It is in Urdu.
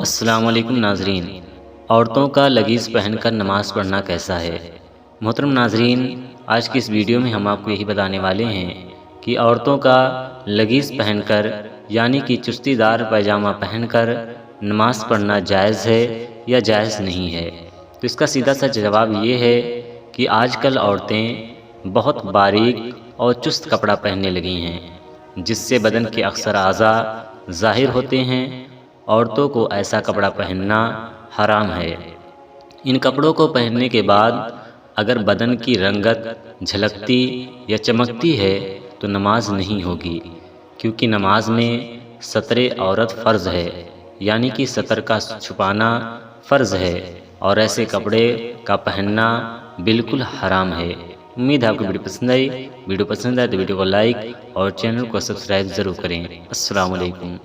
السلام علیکم ناظرین، عورتوں کا لگیز پہن کر نماز پڑھنا کیسا ہے؟ محترم ناظرین، آج کی اس ویڈیو میں ہم آپ کو یہی بتانے والے ہیں کہ عورتوں کا لگیز پہن کر یعنی کہ چستی دار پیجامہ پہن کر نماز پڑھنا جائز ہے یا جائز نہیں ہے۔ تو اس کا سیدھا سا جواب یہ ہے کہ آج کل عورتیں بہت باریک اور چست کپڑا پہننے لگی ہیں، جس سے بدن کے اکثر اعضاء ظاہر ہوتے ہیں۔ عورتوں کو ایسا کپڑا پہننا حرام ہے۔ ان کپڑوں کو پہننے کے بعد اگر بدن کی رنگت جھلکتی یا چمکتی ہے تو نماز نہیں ہوگی، کیونکہ نماز میں ستر عورت فرض ہے، یعنی کہ ستر کا چھپانا فرض ہے، اور ایسے کپڑے کا پہننا بالکل حرام ہے۔ امید ہے آپ کو ویڈیو پسند آئی۔ ویڈیو پسند آئے تو ویڈیو کو لائک اور چینل کو سبسکرائب ضرور کریں۔ السلام علیکم۔